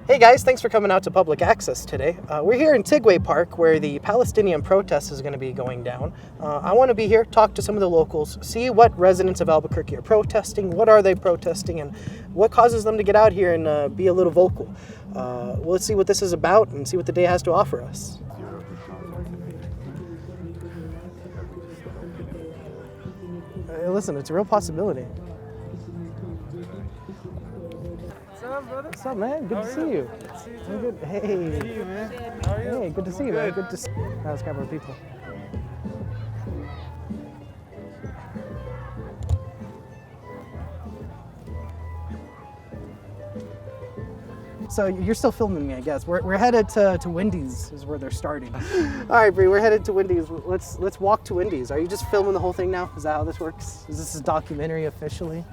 Hey guys, thanks for coming out to Public Access today. We're here in Tigway Park where the Palestinian protest is going to be going down. I want to be here, talk to some of the locals, see what residents of Albuquerque are protesting, what are they protesting, and what causes them to get out here and be a little vocal. Let's see what this is about and see what the day has to offer us. Listen, it's a real possibility. What's up, brother? What's up, man? Good to see you. Good to see you I'm too. good. Hey. Good to see you, man. How are you? Hey, good to see you, man. Good to see you. Let's grab our people. So you're still filming me, I guess. We're headed to Wendy's is where they're starting. All right, Bree, we're headed to Wendy's. Let's walk to Wendy's. Are you just filming the whole thing now? Is that how this works? Is this a documentary officially?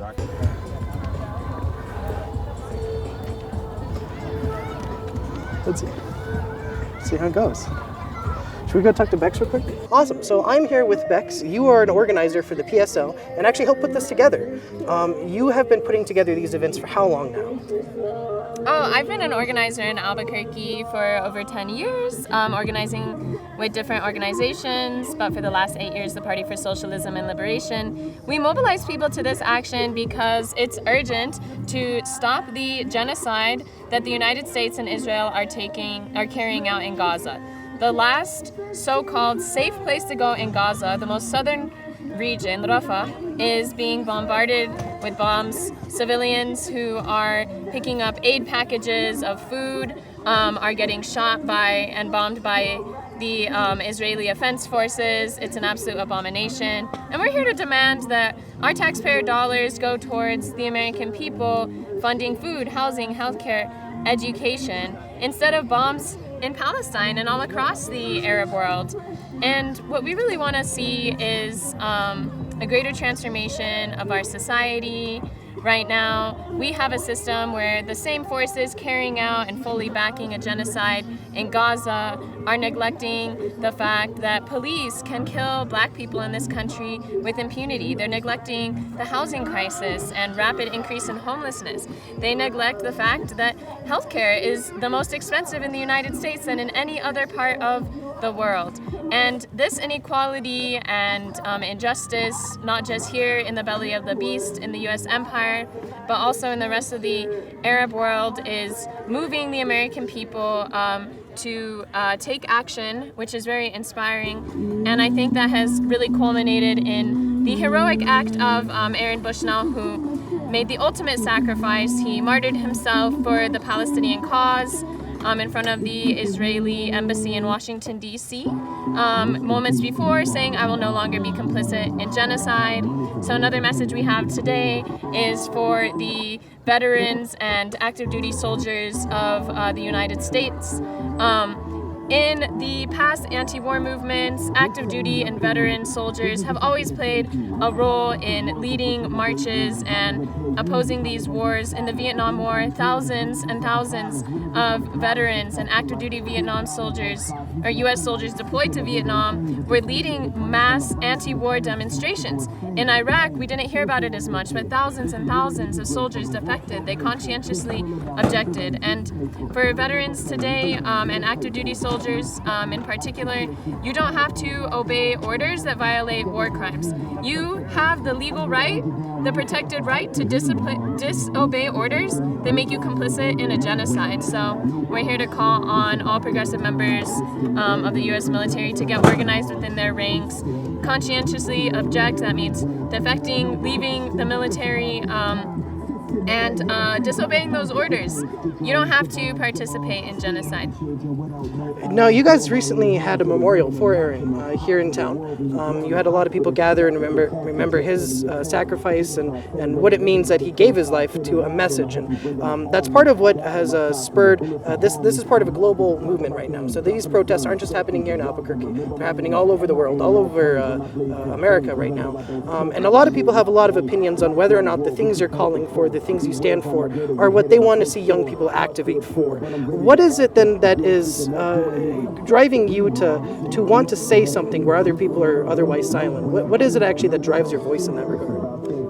Let's see how it goes. Should we go talk to Bex real quick? Awesome. So I'm here with Bex. You are an organizer for the PSL and actually helped put this together. You have been putting together these events for how long now? Oh, I've been an organizer in Albuquerque for over 10 years, organizing with different organizations, but for the last 8 years, the Party for Socialism and Liberation. We mobilize people to this action because it's urgent to stop the genocide that the United States and Israel are carrying out in Gaza. The last so-called safe place to go in Gaza, the most southern region, Rafah, is being bombarded with bombs. Civilians who are picking up aid packages of food are getting shot by and bombed by the Israeli Defense Forces. It's an absolute abomination. And we're here to demand that our taxpayer dollars go towards the American people, funding food, housing, healthcare, education, instead of bombs in Palestine and all across the Arab world. And what we really want to see is a greater transformation of our society. Right now, we have a system where the same forces carrying out and fully backing a genocide in Gaza are neglecting the fact that police can kill black people in this country with impunity. They're neglecting the housing crisis and rapid increase in homelessness. They neglect the fact that healthcare is the most expensive in the United States than in any other part of the world. And this inequality and injustice, not just here in the belly of the beast in the U.S. empire, but also in the rest of the Arab world, is moving the American people to take action, which is very inspiring. And I think that has really culminated in the heroic act of Aaron Bushnell, who made the ultimate sacrifice. He martyred himself for the Palestinian cause in front of the Israeli embassy in Washington, D.C. Moments before, saying, "I will no longer be complicit in genocide." So another message we have today is for the veterans and active duty soldiers of the United States. In the past anti-war movements, active duty and veteran soldiers have always played a role in leading marches and opposing these wars. In the Vietnam War, thousands and thousands of veterans and active duty Vietnam soldiers, or U.S. soldiers deployed to Vietnam, were leading mass anti-war demonstrations. In Iraq, we didn't hear about it as much, but thousands and thousands of soldiers defected. They conscientiously objected. And for veterans today and active duty soldiers in particular, you don't have to obey orders that violate war crimes. You have the legal right, the protected right to disobey orders that make you complicit in a genocide. So we're here to call on all progressive members of the U.S. military to get organized within their ranks, conscientiously object. That means defecting, leaving the military, and disobeying those orders. You don't have to participate in genocide. No, you guys recently had a memorial for Aaron here in town. You had a lot of people gather and remember his sacrifice and what it means that he gave his life to a message. And that's part of what has spurred this. This is part of a global movement right now. So these protests aren't just happening here in Albuquerque. They're happening all over the world, all over America right now. And a lot of people have a lot of opinions on whether or not the things you're calling for, the things you stand for, are what they want to see young people activate for. What is it then that is driving you to want to say something where other people are otherwise silent? What is it actually that drives your voice in that regard?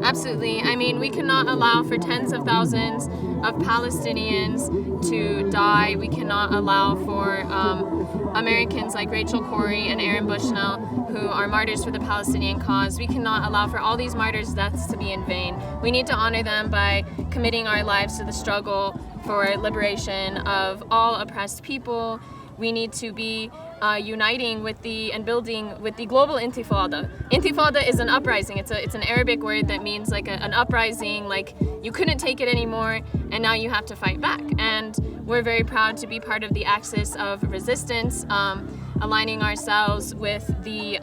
Absolutely. I mean, we cannot allow for tens of thousands of Palestinians to die. We cannot allow for Americans like Rachel Corrie and Aaron Bushnell, who are martyrs for the Palestinian cause. We cannot allow for all these martyrs' deaths to be in vain. We need to honor them by committing our lives to the struggle for liberation of all oppressed people. We need to be uniting with and building with the global intifada. Intifada is an uprising. It's an Arabic word that means like an uprising, like you couldn't take it anymore and now you have to fight back. And we're very proud to be part of the axis of resistance, aligning ourselves with the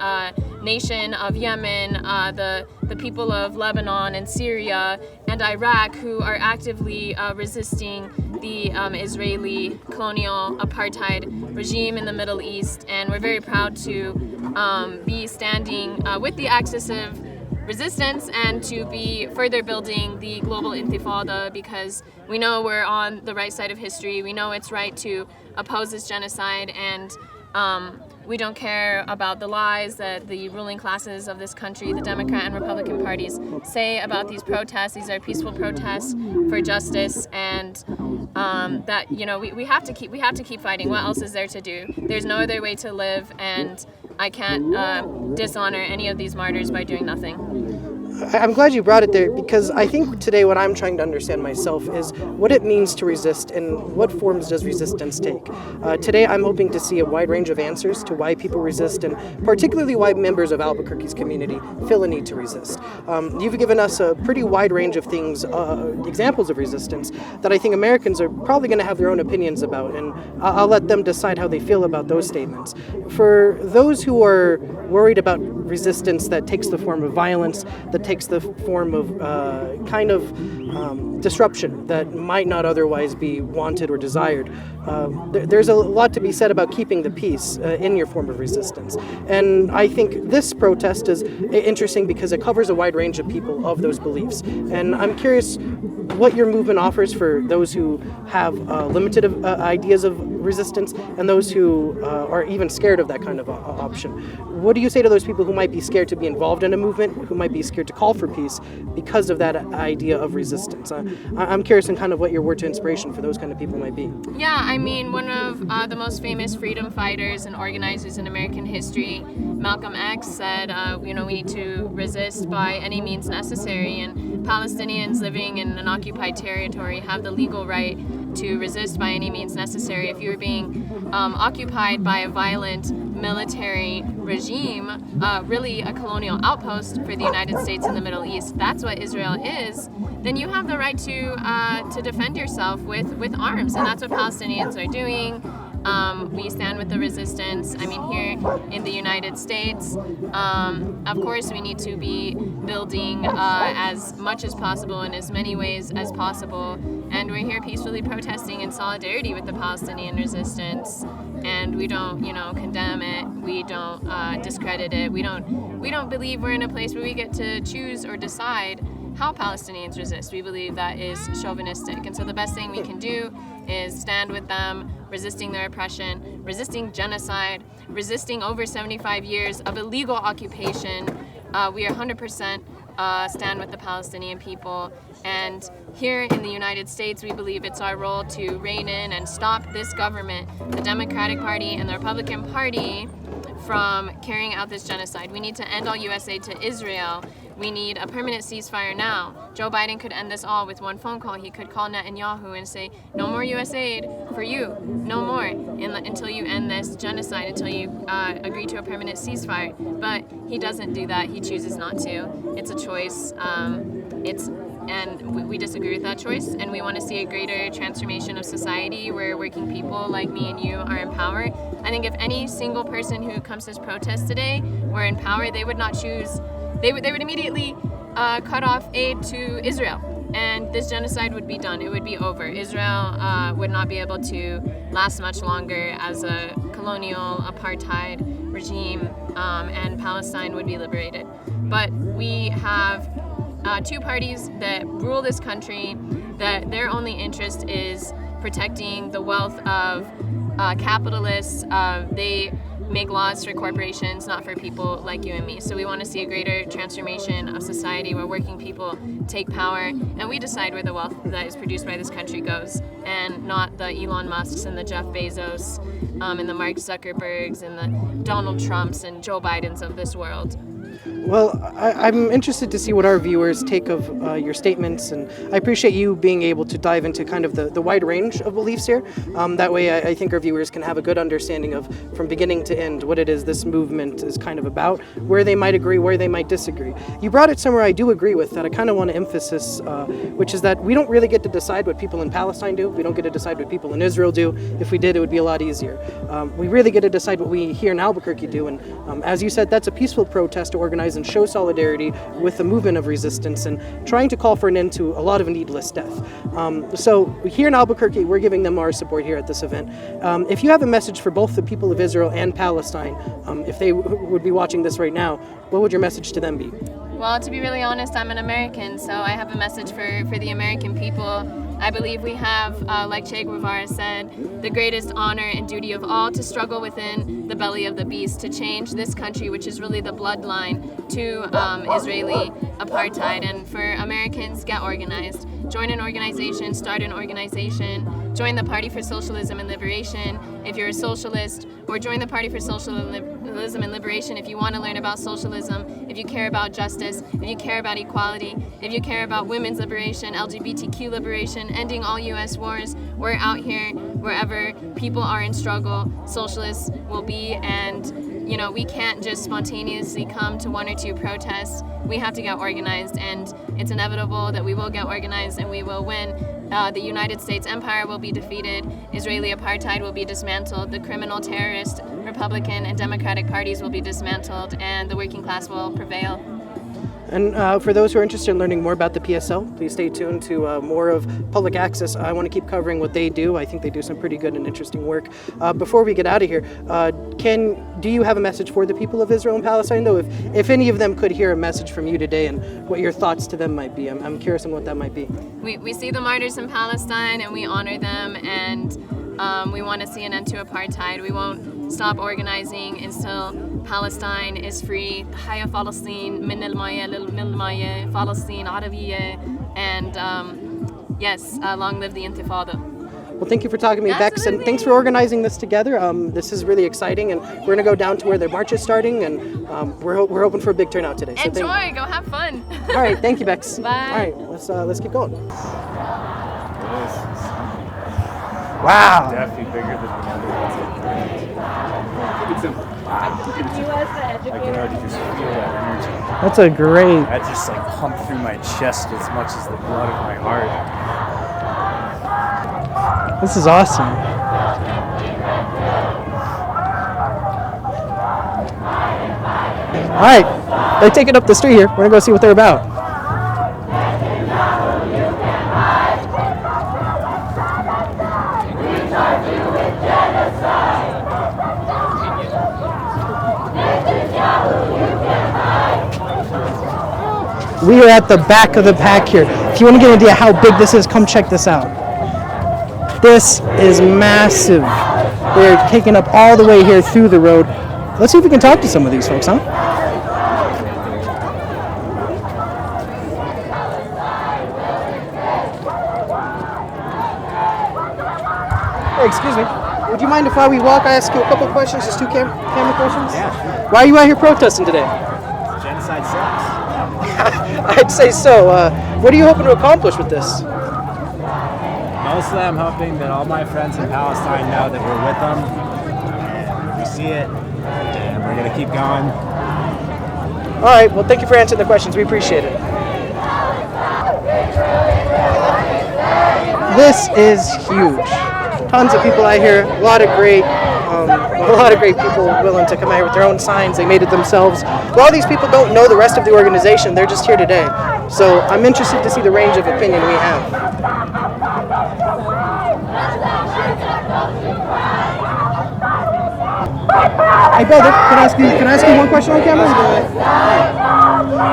nation of Yemen, the people of Lebanon and Syria and Iraq, who are actively resisting the Israeli colonial apartheid regime in the Middle East. And we're very proud to be standing with the axis of resistance and to be further building the global intifada, because we know we're on the right side of history. We know it's right to oppose this genocide, and we don't care about the lies that the ruling classes of this country, the Democrat and Republican parties, say about these protests. These are peaceful protests for justice, and that we have to keep fighting. What else is there to do? There's no other way to live, and I can't dishonor any of these martyrs by doing nothing. I'm glad you brought it there, because I think today what I'm trying to understand myself is what it means to resist and what forms does resistance take. Today I'm hoping to see a wide range of answers to why people resist, and particularly why members of Albuquerque's community feel a need to resist. You've given us a pretty wide range of things, examples of resistance that I think Americans are probably going to have their own opinions about, and I'll let them decide how they feel about those statements. For those who are worried about resistance that takes the form of violence, that takes the form of disruption that might not otherwise be wanted or desired, there's a lot to be said about keeping the peace in your form of resistance. And I think this protest is interesting because it covers a wide range of people of those beliefs. And I'm curious what your movement offers for those who have limited ideas of resistance and those who are even scared of that kind of option. What do you say to those people who might be scared to be involved in a movement, who might be scared to call for peace because of that idea of resistance? I'm curious in kind of what your word to inspiration for those kind of people might be. Yeah, I mean, one of the most famous freedom fighters and organizers in American history, Malcolm X, said, we need to resist by any means necessary, and Palestinians living in an occupied territory have the legal right to resist by any means necessary. If you're being occupied by a violent military regime, really a colonial outpost for the United States in the Middle East, that's what Israel is, then you have the right to defend yourself with arms, and that's what Palestinians are doing. We stand with the resistance. I mean, here in the United States, of course, we need to be building as much as possible in as many ways as possible. And we're here peacefully protesting in solidarity with the Palestinian resistance. And we don't, condemn it. We don't discredit it. We don't believe we're in a place where we get to choose or decide how Palestinians resist. We believe that is chauvinistic. And so the best thing we can do is stand with them, resisting their oppression, resisting genocide, resisting over 75 years of illegal occupation. We are 100% stand with the Palestinian people. And here in the United States, we believe it's our role to rein in and stop this government, the Democratic Party and the Republican Party, from carrying out this genocide. We need to end all U.S. aid to Israel. We need a permanent ceasefire now. Joe Biden could end this all with one phone call. He could call Netanyahu and say, no more U.S. aid for you, no more, until you end this genocide, until you agree to a permanent ceasefire. But he doesn't do that. He chooses not to. It's a choice. And we disagree with that choice, and we want to see a greater transformation of society where working people like me and you are in power. I think if any single person who comes to this protest today were in power, they would not choose. They would immediately cut off aid to Israel, and this genocide would be done. It would be over. Israel would not be able to last much longer as a colonial apartheid regime, and Palestine would be liberated. But we have two parties that rule this country, that their only interest is protecting the wealth of capitalists. They make laws for corporations, not for people like you and me. So we want to see a greater transformation of society where working people take power and we decide where the wealth that is produced by this country goes, and not the Elon Musks and the Jeff Bezos and the Mark Zuckerbergs and the Donald Trumps and Joe Bidens of this world. Well, I'm interested to see what our viewers take of your statements, and I appreciate you being able to dive into kind of the wide range of beliefs here. That way I think our viewers can have a good understanding of, from beginning to end, what it is this movement is kind of about, where they might agree, where they might disagree. You brought it somewhere I do agree with that I kind of want to emphasize, which is that we don't really get to decide what people in Palestine do. We don't get to decide what people in Israel do. If we did, it would be a lot easier. We really get to decide what we here in Albuquerque do, and as you said, that's a peaceful protest to organize and show solidarity with the movement of resistance and trying to call for an end to a lot of needless death. So here in Albuquerque, we're giving them our support here at this event. If you have a message for both the people of Israel and Palestine, if they would be watching this right now, what would your message to them be? Well, to be really honest, I'm an American, so I have a message for the American people. I believe we have, like Che Guevara said, the greatest honor and duty of all to struggle within the belly of the beast, to change this country, which is really the bloodline to Israeli apartheid. And for Americans, get organized. Join an organization, start an organization, join the Party for Socialism and Liberation if you're a socialist, or join the Party for Socialism and Liberation if you want to learn about socialism, if you care about justice, if you care about equality, if you care about women's liberation, LGBTQ liberation, ending all U.S. wars. We're out here wherever people are in struggle, socialists will be, and you know, we can't just spontaneously come to one or two protests. We have to get organized, and it's inevitable that we will get organized and we will win. The United States empire will be defeated, Israeli apartheid will be dismantled, the criminal, terrorist, Republican, and Democratic parties will be dismantled, and the working class will prevail. And for those who are interested in learning more about the PSL, please stay tuned to more of Public Access. I want to keep covering what they do. I think they do some pretty good and interesting work. Before we get out of here, do you have a message for the people of Israel and Palestine, though? If any of them could hear a message from you today and what your thoughts to them might be, I'm curious on what that might be. We see the martyrs in Palestine and we honor them, and we want to see an end to apartheid. We won't stop organizing until Palestine is free. Haya Palestine, min al-maya lil-maya, Palestine Arabiyya, and yes, long live the Intifada. Well, thank you for talking to me, Bex, and thanks for organizing this together. This is really exciting, and we're going to go down to where the march is starting, and we're hoping for a big turnout today. So enjoy, go have fun. All right, thank you, Bex. Bye. All right, let's keep going. Wow. Definitely bigger than the other. I can already just feel that energy. That's a great. That just like pumped through my chest as much as the blood of my heart. This is awesome. All right, they're taking up the street here. We're gonna go see what they're about. We are at the back of the pack here. If you want to get an idea how big this is, come check this out. This is massive. They're taking up all the way here through the road. Let's see if we can talk to some of these folks, huh? Hey, excuse me. Would you mind if while we walk, I ask you a couple of questions, just two camera questions? Yeah, sure. Why are you out here protesting today? Genocide sucks. I'd say so. What are you hoping to accomplish with this? Mostly I'm hoping that all my friends in Palestine know that we're with them, and we see it, and we're going to keep going. All right, well, thank you for answering the questions. We appreciate it. This is huge. Tons of people out here, a lot of great people willing to come out here with their own signs. They made it themselves. A lot of these people don't know the rest of the organization. They're just here today. So I'm interested to see the range of opinion we have. Hey brother, can I ask you one question on camera?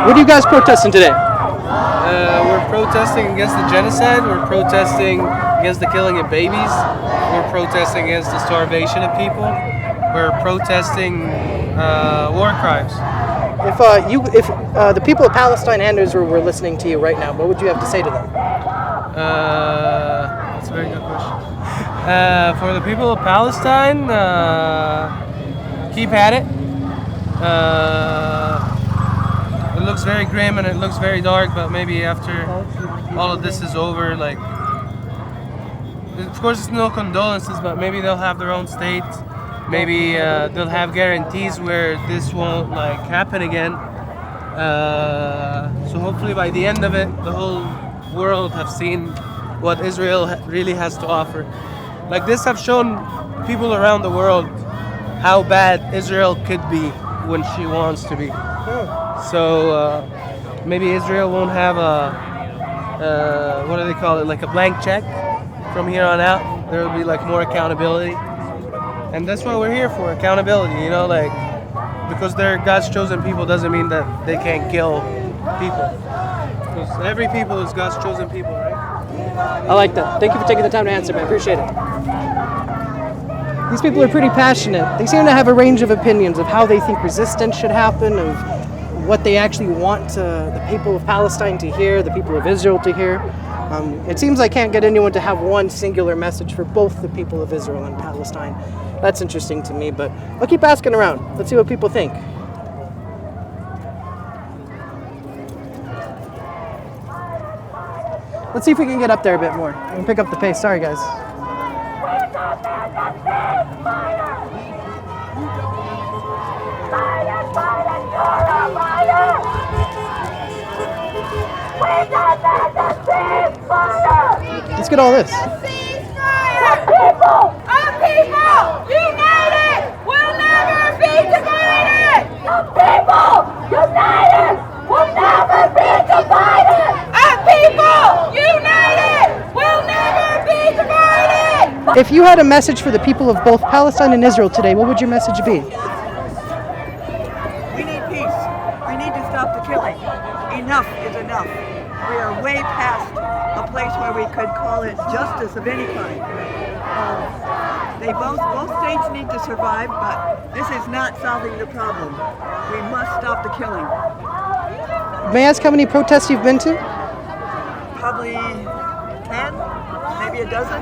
What are you guys protesting today? We're protesting against the genocide. We're protesting against the killing of babies. We're protesting against the starvation of people. we're protesting war crimes. If the people of Palestine and Israel were listening to you right now, what would you have to say to them? That's a very good question. For the people of Palestine, keep at it. It looks very grim and it looks very dark, but maybe after all of this is over, like, of course it's no condolences, but maybe they'll have their own state. Maybe they'll have guarantees where this won't like happen again. So hopefully by the end of it, the whole world have seen what Israel really has to offer. Like this have shown people around the world how bad Israel could be when she wants to be. So maybe Israel won't have a what do they call it? Like a blank check from here on out. There will be like more accountability. And that's what we're here for, accountability, you know, like, because they're God's chosen people doesn't mean that they can't kill people. Because every people is God's chosen people, right? I like that. Thank you for taking the time to answer, man. Appreciate it. These people are pretty passionate. They seem to have a range of opinions of how they think resistance should happen, of what they actually want the people of Palestine to hear, the people of Israel to hear. It seems I can't get anyone to have one singular message for both the people of Israel and Palestine. That's interesting to me, but I'll keep asking around. Let's see what people think. Let's see if we can get up there a bit more and pick up the pace. Sorry, guys. Let's get all this. Our people, united, will never be divided. The people, united, will never be divided. Our people, united, will never be divided. If you had a message for the people of both Palestine and Israel today, what would your message be? We need peace. We need to stop the killing. Enough is enough. We are way past a place where we could call it justice of any kind. Both states need to survive, but this is not solving the problem. We must stop the killing. May I ask how many protests you've been to? Probably 10, maybe a dozen.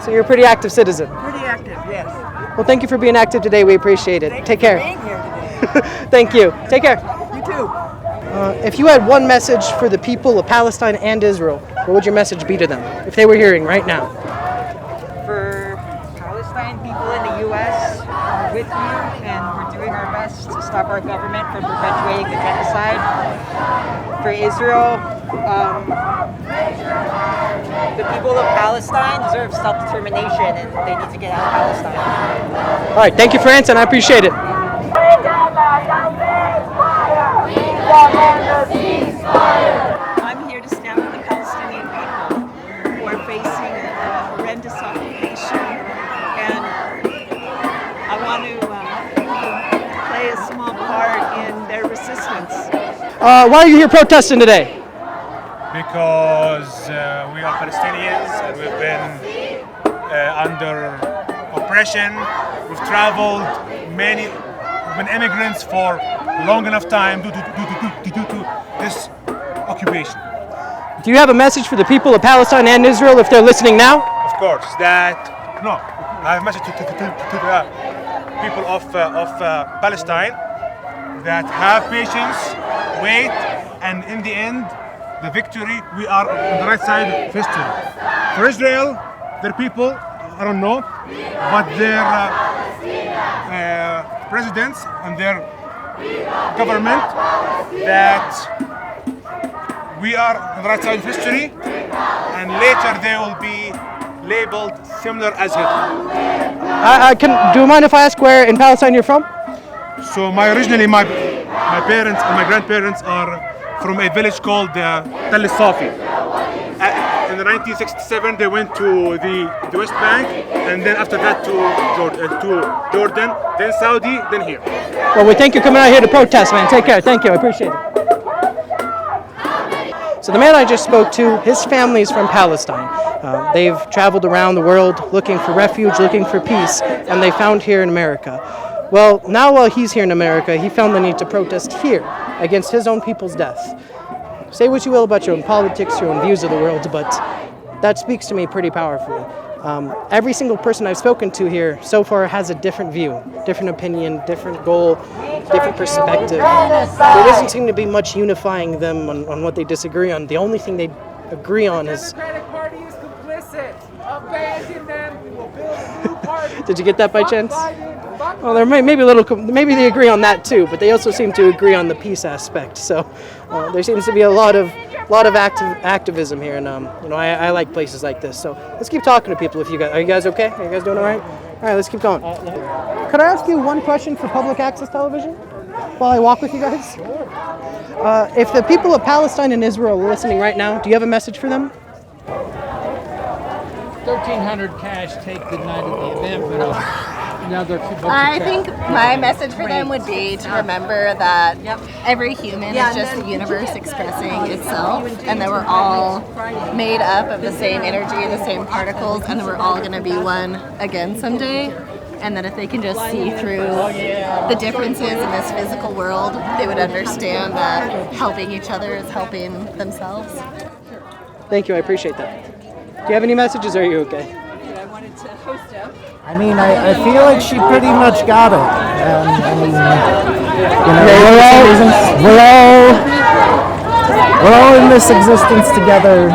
So you're a pretty active citizen. Pretty active, yes. Well, thank you for being active today. We appreciate it. Thank Take you care. for being here today. Thank you. Take care. You too. If you had one message for the people of Palestine and Israel, what would your message be to them if they were hearing right now? For Palestine, people in the U.S. are with you, and we're doing our best to stop our government from perpetuating the genocide. For Israel, the people of Palestine deserve self-determination, and they need to get out of Palestine. All right, thank you for answering. I appreciate it. I'm here to stand for the Palestinian people who are facing a horrendous occupation, and I want to play a small part in their resistance. Why are you here protesting today? Because we are Palestinians and we've been under oppression. We've traveled we've been immigrants for long enough time due to this occupation. Do you have a message for the people of Palestine and Israel if they're listening now? Of course, I have a message to the people of Palestine that have patience, wait, and in the end, the victory, we are on the right side of history. For Israel, their people, I don't know, but their presidents and their government, that we are on the right side of history, and later they will be labeled similar as Hitler. Do you mind if I ask where in Palestine you're from? So originally my parents and my grandparents are from a village called Tel Safi. In the 1967 they went to the West Bank, and then after that to Jordan, then Saudi, then here. Well, we thank you for coming out here to protest, man. Take care. Thank you. I appreciate it. So the man I just spoke to, his family is from Palestine. They've traveled around the world looking for refuge, looking for peace, and they found here in America. Well, now while he's here in America, he found the need to protest here against his own people's death. Say what you will about your own politics, your own views of the world, but that speaks to me pretty powerfully. Every single person I've spoken to here so far has a different view, different opinion, different goal, different perspective. There doesn't seem to be much unifying them on what they disagree on. The only thing they agree on is... Democratic Party is complicit. Abandon them. We will build a new party. Did you get that by chance? Well, there maybe they agree on that too, but they also seem to agree on the peace aspect. So there seems to be a lot of activism here, and I like places like this. So let's keep talking to people. Are you guys okay? Are you guys doing all right? All right, let's keep going. Could I ask you one question for public access television while I walk with you guys? If the people of Palestine and Israel are listening right now, do you have a message for them? 1,300 cash take the night of the event, but I think my message for them would be to remember that every human is just the universe expressing itself, and that we're all made up of the same energy, the same particles, and that we're all going to be one again someday. And that if they can just see through the differences in this physical world, they would understand that helping each other is helping themselves. Thank you, I appreciate that. Do you have any messages, or are you okay? I mean, I feel like she pretty much got it. We're all in this existence together.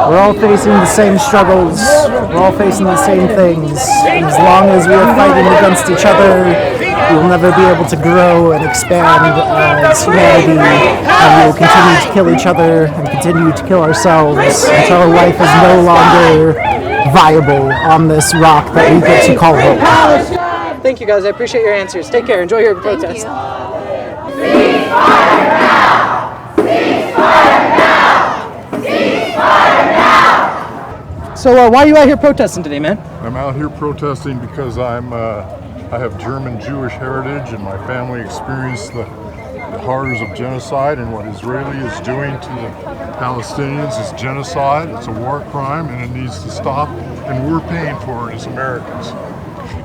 We're all facing the same struggles. We're all facing the same things. And as long as we are fighting against each other, we will never be able to grow and expand as humanity. And we will continue to kill each other and continue to kill ourselves until our life is no longer viable on this rock that we get to call home. Thank you, guys. I appreciate your answers. Take care. Enjoy your protest. So why are you out here protesting today, man? I'm out here protesting because I have German Jewish heritage, and my family experienced the horrors of genocide, and what Israeli is doing to the Palestinians is genocide. It's a war crime, and it needs to stop, and we're paying for it as Americans.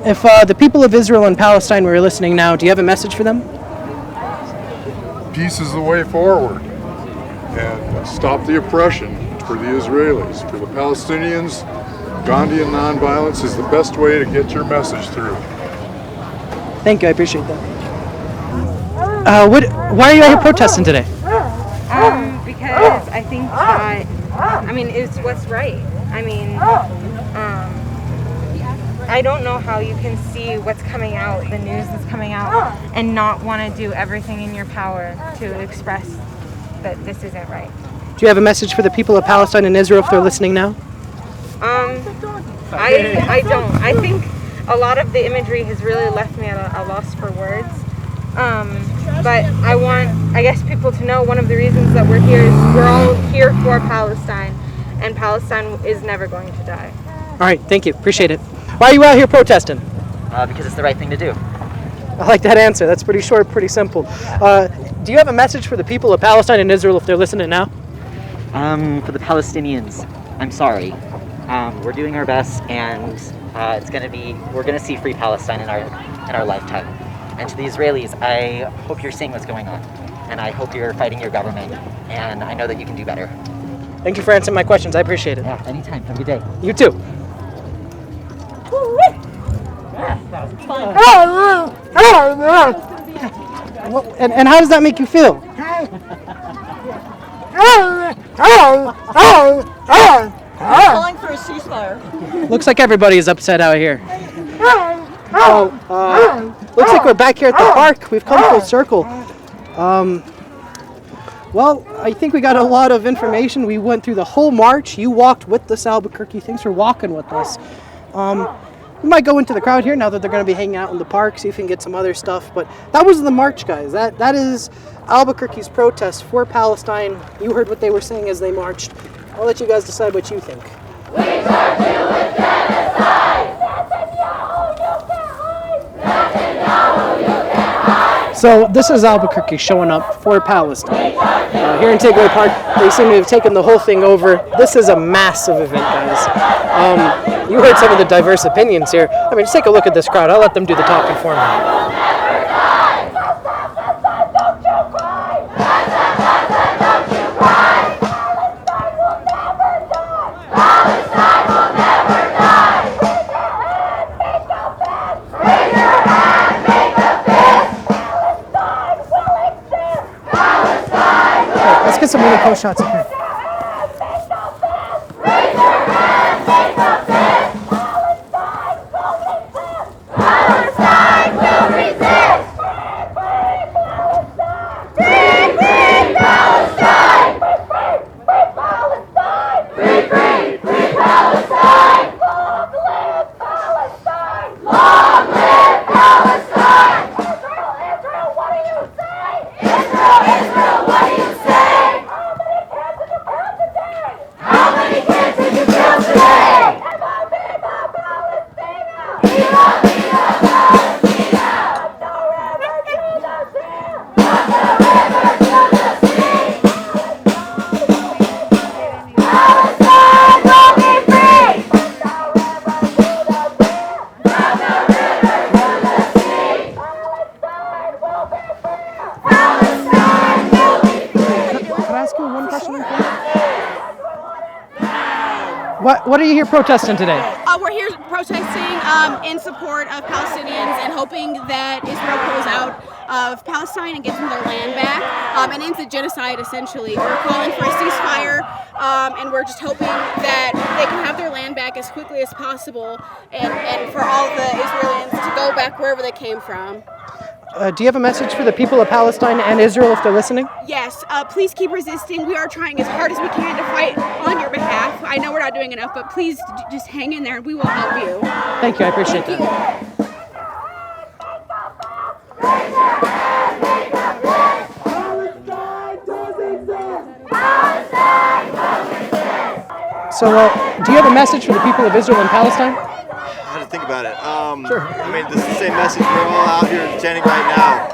If the people of Israel and Palestine were listening now, do you have a message for them? Peace is the way forward, and stop the oppression for the Israelis. For the Palestinians, Gandhian nonviolence is the best way to get your message through. Thank you, I appreciate that. Why are you out here protesting today? Because I think that, it's what's right. I don't know how you can see what's coming out, the news that's coming out, and not want to do everything in your power to express that this isn't right. Do you have a message for the people of Palestine and Israel if they're listening now? I don't. I think a lot of the imagery has really left me at a loss for words. But I want, people to know one of the reasons that we're here is we're all here for Palestine, and Palestine is never going to die. All right, thank you. Appreciate it. Why are you out here protesting? Because it's the right thing to do. I like that answer. That's pretty short, pretty simple. Do you have a message for the people of Palestine and Israel if they're listening now? For the Palestinians, I'm sorry. We're doing our best, and we're gonna see free Palestine in our lifetime. And to the Israelis, I hope you're seeing what's going on, and I hope you're fighting your government, and I know that you can do better. Thank you for answering my questions. I appreciate it. Yeah, anytime. Have a good day. You too. And how does that make you feel? Calling for a ceasefire. Looks like everybody is upset out here. Looks like we're back here at the park. We've come full circle. Well, I think we got a lot of information. We went through the whole march. You walked with us, Albuquerque. Thanks for walking with us. We might go into the crowd here now that they're going to be hanging out in the park, see if we can get some other stuff. But that was the march, guys. That is Albuquerque's protest for Palestine. You heard what they were saying as they marched. I'll let you guys decide what you think. We charge you with genocide! Netanyahu, you can't hide! So this is Albuquerque showing up for Palestine. here in Takeaway Park. They seem to have taken the whole thing over. This is a massive event, guys. You heard some of the diverse opinions here. I mean, just take a look at this crowd. I'll let them do the talking for me. Let's get some really close shots up here. What are you here protesting today? We're here protesting in support of Palestinians and hoping that Israel pulls out of Palestine and gives them their land back and ends the genocide, essentially. We're calling for a ceasefire and we're just hoping that they can have their land back as quickly as possible and for all the Israelis to go back wherever they came from. Do you have a message for the people of Palestine and Israel if they're listening? Yes, please keep resisting. We are trying as hard as we can to fight on your behalf. I know we're not doing enough, but please just hang in there and we will help you. Thank you, I appreciate that. So, do you have a message for the people of Israel and Palestine? I had to think about it. Sure. I mean, this is the same message we're all out here chanting right now.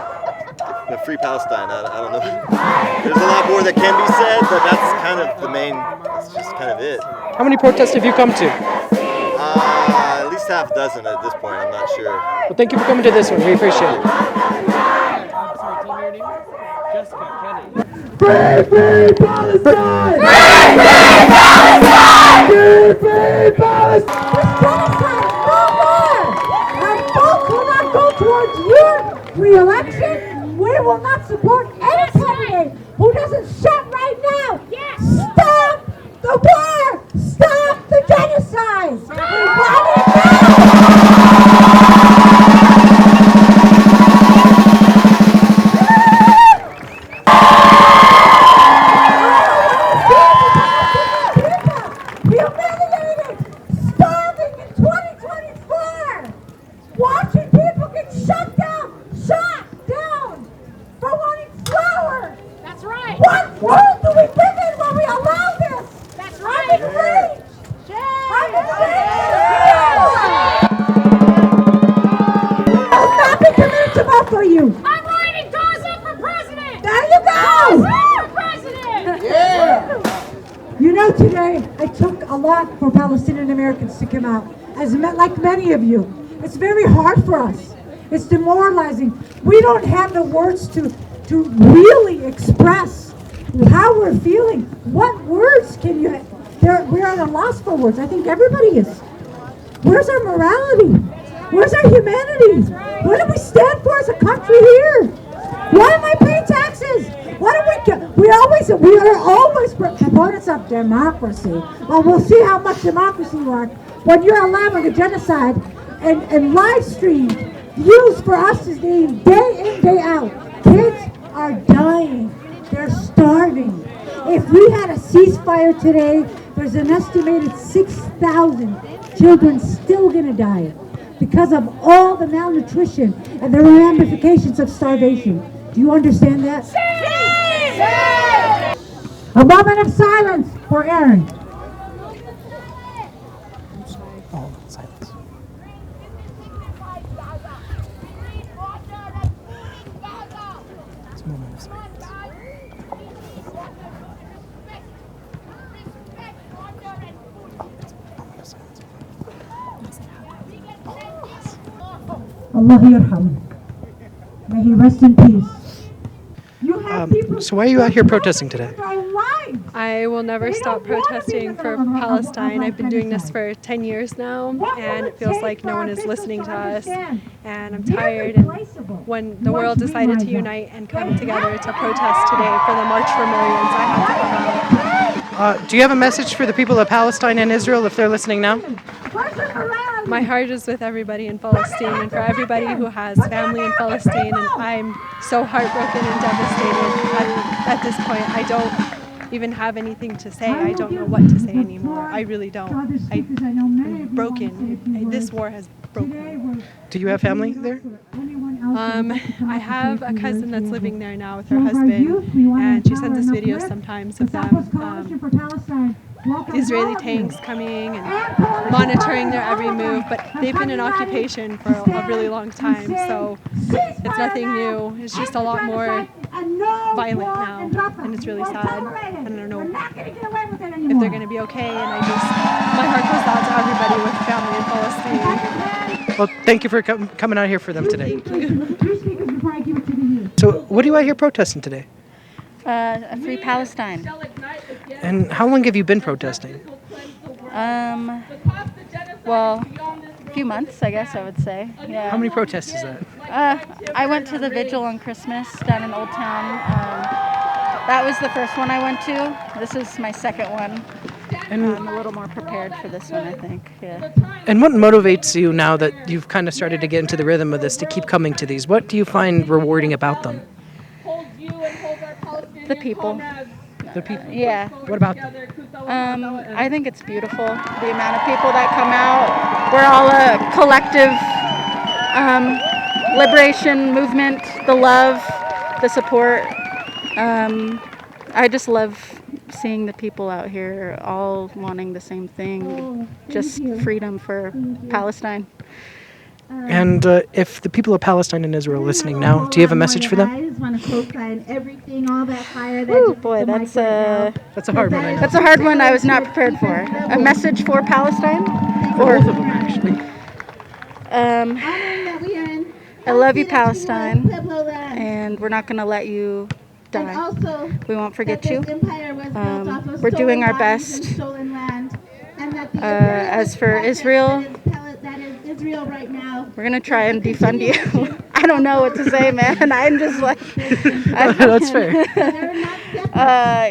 Free Palestine. I don't know. There's a lot more that can be said, but that's kind of the main. That's just kind of it. How many protests have you come to? At least half a dozen at this point. I'm not sure. Well, thank you for coming to this one. We appreciate it. Free, free Palestine! Free, free Palestine! Free, free Palestine! Our votes will not go towards your re-election. We will not support any candidate who doesn't shut right now. Yes. Stop the war! Stop the genocide! We want it humiliated, starving in 2024, watching people get shut down for wanting flour. That's right. What world do we live in when we allow this? That's right. I'm enraged. I'm enraged. I'll not be committed to vote for you. I'm writing Gaza for president. There you go. For president. Yeah. You know, today I took a lot for Palestinian Americans to come out, like many of you. It's very hard for us. It's demoralizing. We don't have the words to really express how we're feeling. What words can you? We're at a loss for words. I think everybody is. Where's our morality? Where's our humanity? What do we stand for as a country here? Why am I paying taxes? What do we are always proponents of democracy. Well, we'll see how much democracy you are when you're allowing a genocide and live stream used for us to see day in, day out. Kids are dying. They're starving. If we had a ceasefire today, there's an estimated 6,000 children still going to die because of all the malnutrition and the ramifications of starvation. Do you understand that? A moment of silence for Aaron. Oh, silence. It's a moment of silence. Allah yarham. May he rest in peace. You have people So why are you out here protesting today? I will never stop protesting for Palestine. I've been doing this for 10 years now, and it feels like no one is listening to us. And I'm tired. And when the world decided to unite and come together to protest today for the March for Millions, I had to come out. Do you have a message for the people of Palestine and Israel if they're listening now? My heart is with everybody in Palestine and for everybody who has family in Palestine, and I'm so heartbroken and devastated at this point. I don't even have anything to say. I don't know what to say anymore. I really don't. I'm broken. This war has broken me. Do you have family there? I have a cousin that's living there now with her husband, and she sends us videos sometimes of them. Israeli tanks coming and monitoring their every move, but they've been in occupation for a really long time, so it's nothing new. It's just a lot more violent now, and it's really sad. I don't know if they're going to be okay, and my heart goes out to everybody with family in Palestine. Well, thank you for coming out here for them today. Thank you. So what are you out here protesting today? Free Palestine. And how long have you been protesting? Well, a few months, I guess I would say. Yeah. How many protests is that? I went to the vigil on Christmas down in Old Town. That was the first one I went to. This is my second one. And I'm a little more prepared for this one, I think. Yeah. And what motivates you now that you've kind of started to get into the rhythm of this to keep coming to these? What do you find rewarding about them? The people. The people? Yeah. What about them? I think it's beautiful, the amount of people that come out. We're all a collective liberation movement, the love, the support. I just love seeing the people out here all wanting the same thing, just freedom for Palestine. And if the people of Palestine and Israel are listening now, do you have a message for them? Oh boy, that's a hard one. That's a hard one I was not prepared for. A message for Palestine? For both of them, actually. I love you, Palestine, and we're not going to let you die. We won't forget you. We're doing our best. As for Israel, we're going to try and defund you. I don't know what to say, man. I'm just like... That's fair.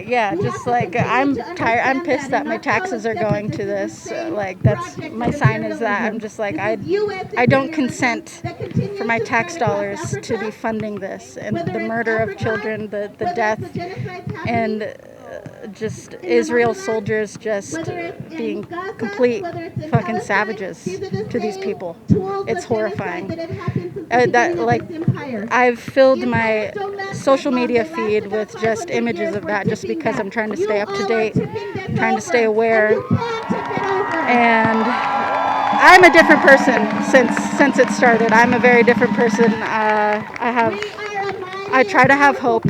Yeah, just like, I'm tired. I'm pissed that my taxes are going to this. Like, that's... My sign is that. I'm just like, I don't consent for my tax dollars to be funding this. And the murder of children, the death, and... just Israel soldiers just being complete fucking savages to these people. It's horrifying. I've filled my social media feed with just images of that just because I'm trying to stay up to date, trying to stay aware. And I'm a different person since it started. I'm a very different person. I try to have hope,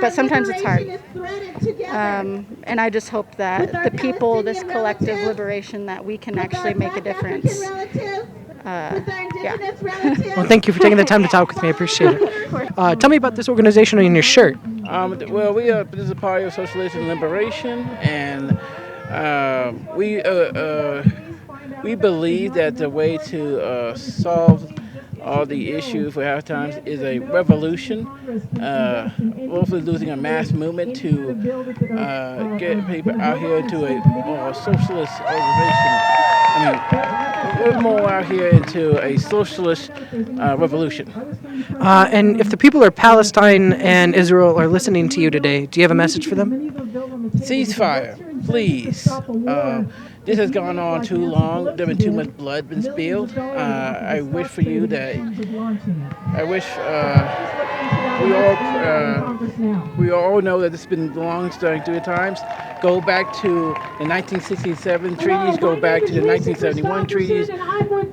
but sometimes it's hard. And I just hope that the people, this collective liberation, that we can actually make a difference. Yeah. Well, thank you for taking the time to talk with me. I appreciate it. Tell me about this organization on your shirt. Well, this is a party of socialism and liberation, and we believe that the way to solve all the issues for half times is a revolution, mostly losing a mass movement to get people out here into a socialist organization. We're more out here into a socialist revolution. And if the people of Palestine and Israel are listening to you today, do you have a message for them? Ceasefire, please. This has gone on too long. There's been too much blood been spilled. I wish for you that. I wish we all know that this has been long during times. Go back to the 1967 treaties. Go back to the 1971 treaties.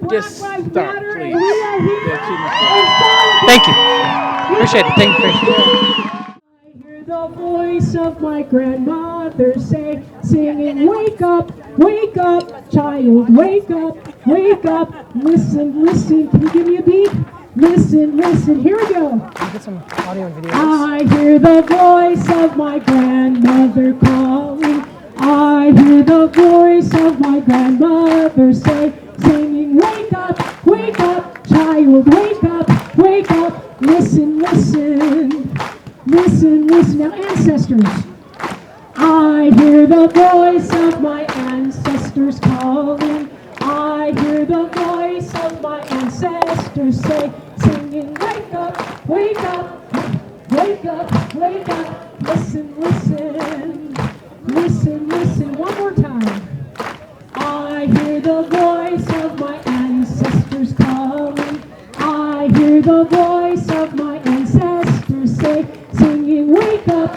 Just stop, please. There's too much blood. Thank you. Appreciate it. Thank you. The voice of my grandmother singing, wake up, Wake up, child, wake up, wake up. Listen, listen, can you give me a beat? Listen, listen, here we go. Get some audio and video. I hear the voice of my grandmother calling. I hear the voice of my grandmother singing, wake up, child, wake up, wake up. Listen, listen, listen, listen. Now, ancestors. I hear the voice of my ancestors calling. I hear the voice of my ancestors singing, wake up, wake up, wake up, wake up. Listen, listen, listen, listen. One more time. I hear the voice of my ancestors calling. I hear the voice of my ancestors singing, wake up,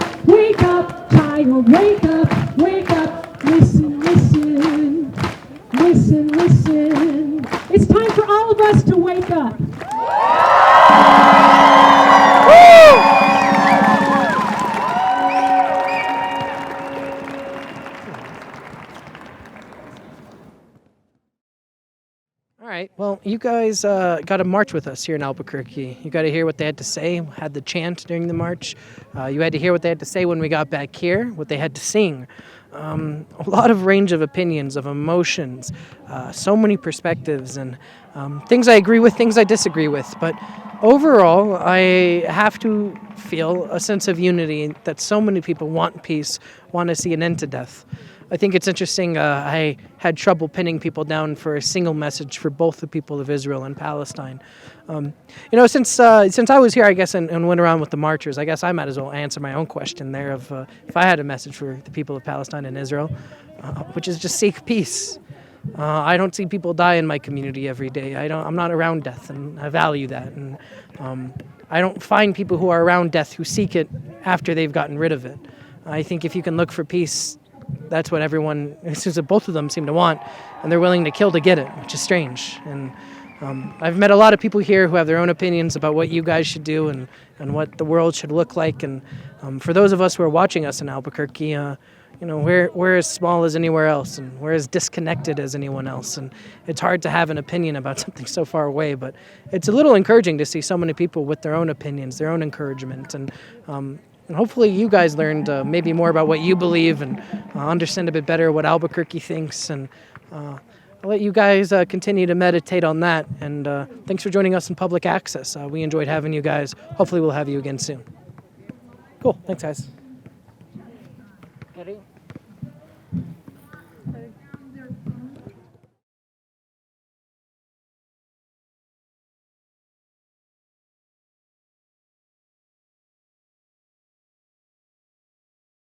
child, wake up, wake up. Listen, listen, listen, listen. It's time for all of us to wake up. All right. Well, you guys got to march with us here in Albuquerque. You got to hear what they had to say. Had the chant during the march. You had to hear what they had to say when we got back here. What they had to sing. A lot of range of opinions, of emotions, so many perspectives, and things I agree with, things I disagree with. But overall, I have to feel a sense of unity that so many people want peace, want to see an end to death. I think it's interesting. I had trouble pinning people down for a single message for both the people of Israel and Palestine. Since I was here, I guess, and went around with the marchers, I guess I might as well answer my own question there of if I had a message for the people of Palestine and Israel, which is just seek peace. I don't see people die in my community every day. I'm not around death, and I value that. And I don't find people who are around death who seek it after they've gotten rid of it. I think if you can look for peace, that's what everyone, it seems that both of them seem to want, and they're willing to kill to get it, which is strange. And I've met a lot of people here who have their own opinions about what you guys should do and what the world should look like. And for those of us who are watching us in Albuquerque, we're as small as anywhere else, and we're as disconnected as anyone else. And it's hard to have an opinion about something so far away, but it's a little encouraging to see so many people with their own opinions, their own encouragement. And hopefully you guys learned maybe more about what you believe and understand a bit better what Albuquerque thinks. And I'll let you guys continue to meditate on that. And thanks for joining us in Public Access. We enjoyed having you guys. Hopefully we'll have you again soon. Cool. Thanks, guys. Ready?